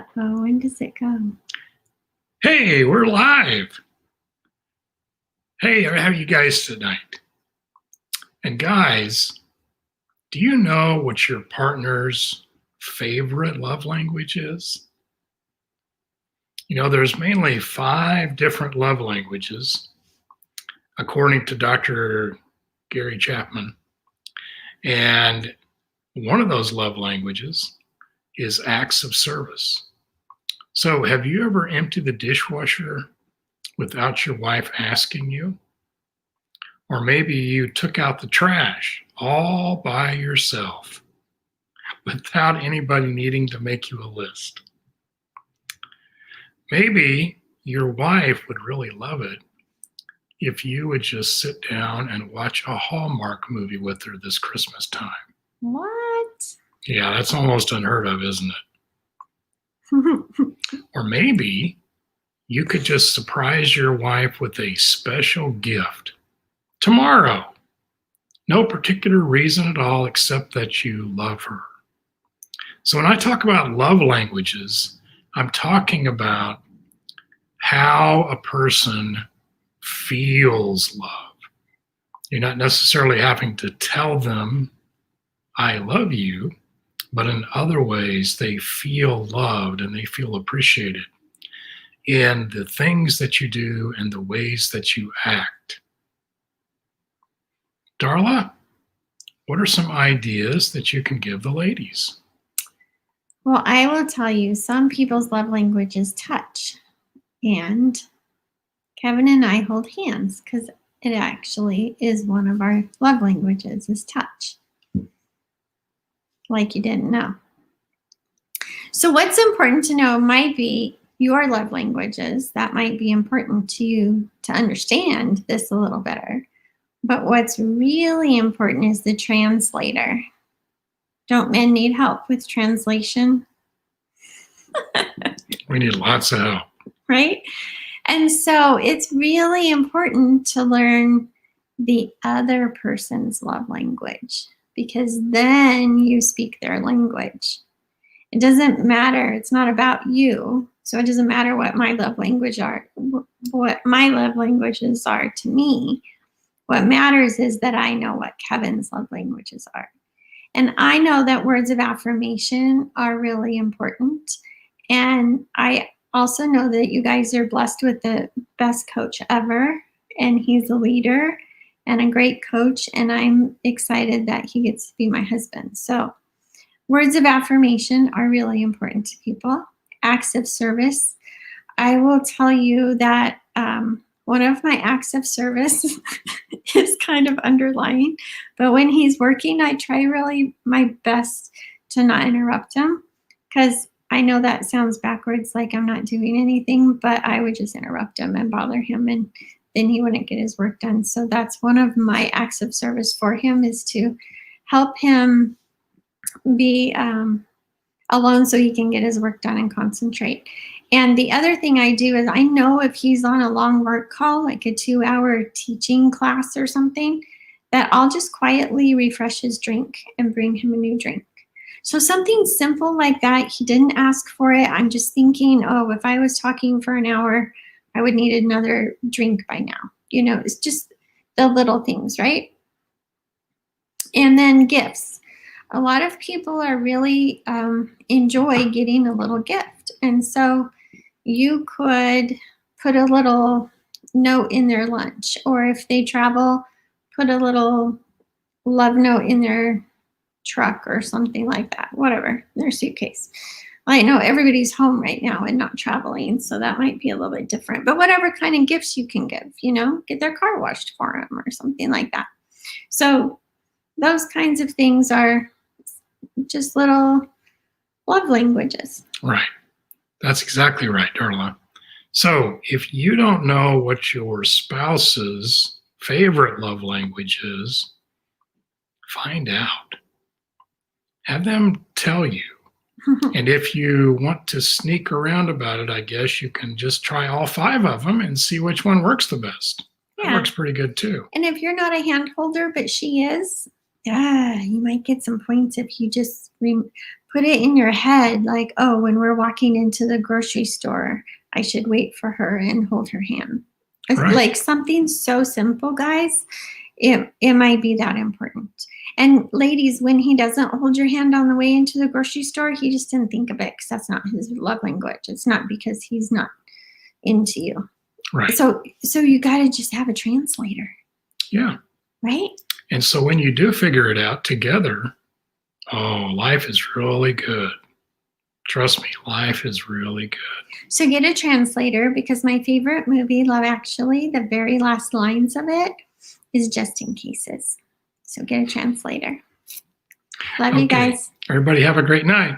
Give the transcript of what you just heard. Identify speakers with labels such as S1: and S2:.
S1: Oh, when does it go?
S2: Hey, we're live. Hey, how are you guys tonight? And guys, do you know what your partner's favorite love language is? You know, there's mainly 5 different love languages, according to Dr. Gary Chapman. And one of those love languages is acts of service. So, have you ever emptied the dishwasher without your wife asking you? Or maybe you took out the trash all by yourself without anybody needing to make you a list. Maybe your wife would really love it if you would just sit down and watch a Hallmark movie with her this Christmas time.
S1: What?
S2: Yeah, that's almost unheard of, isn't it? Or maybe you could just surprise your wife with a special gift tomorrow. No particular reason at all except that you love her. So when I talk about love languages, I'm talking about how a person feels love. You're not necessarily having to tell them, I love you, but in other ways, they feel loved and they feel appreciated in the things that you do and the ways that you act. Darla, what are some ideas that you can give the ladies?
S1: Well, I will tell you, some people's love language is touch. And Kevin and I hold hands because it actually is one of our love languages is touch. Like you didn't know. So what's important to know might be your love languages. That might be important to you to understand this a little better. But what's really important is the translator. Don't men need help with translation?
S2: We need lots of help.
S1: Right? And so it's really important to learn the other person's love language because then you speak their language. It doesn't matter. It's not about you. So it doesn't matter what my love language are, what my love languages are to me. What matters is that I know what Kevin's love languages are. And I know that words of affirmation are really important. And I also know that you guys are blessed with the best coach ever. And he's a leader and a great coach. And I'm excited that he gets to be my husband. So words of affirmation are really important to people. Acts of service. I will tell you that one of my acts of service is kind of underlying, but when he's working, I try really my best to not interrupt him because I know that sounds backwards, like I'm not doing anything, but I would just interrupt him and bother him and then he wouldn't get his work done. So that's one of my acts of service for him is to help him be alone so he can get his work done and concentrate. And the other thing I do is I know if he's on a long work call, like a 2-hour teaching class or something, that I'll just quietly refresh his drink and bring him a new drink. So something simple like that, he didn't ask for it. I'm just thinking, oh, if I was talking for an hour, I would need another drink by now. You know, it's just the little things, right? And then gifts. A lot of people are really enjoy getting a little gift. And so you could put a little note in their lunch, or if they travel, put a little love note in their truck or something like that, whatever, their suitcase. I know everybody's home right now and not traveling, so that might be a little bit different. But whatever kind of gifts you can give, you know, get their car washed for them or something like that. So those kinds of things are just little love languages.
S2: Right. That's exactly right, Darla. So if you don't know what your spouse's favorite love language is, find out. Have them tell you. And if you want to sneak around about it, I guess you can just try all 5 of them and see which one works the best. That works pretty good too.
S1: And if you're not a hand holder, but she is, you might get some points if you just put it in your head like, oh, when we're walking into the grocery store, I should wait for her and hold her hand.
S2: Right.
S1: Like something so simple, guys, it might be that important. And ladies, when he doesn't hold your hand on the way into the grocery store, he just didn't think of it because that's not his love language. It's not because he's not into you.
S2: Right.
S1: So you got to just have a translator.
S2: Yeah.
S1: Right?
S2: And so when you do figure it out together, oh, life is really good. Trust me, life is really good.
S1: So get a translator, because my favorite movie, Love Actually, the very last lines of it is just in cases. So get a translator. Love you
S2: Okay.
S1: guys.
S2: Everybody have a great night.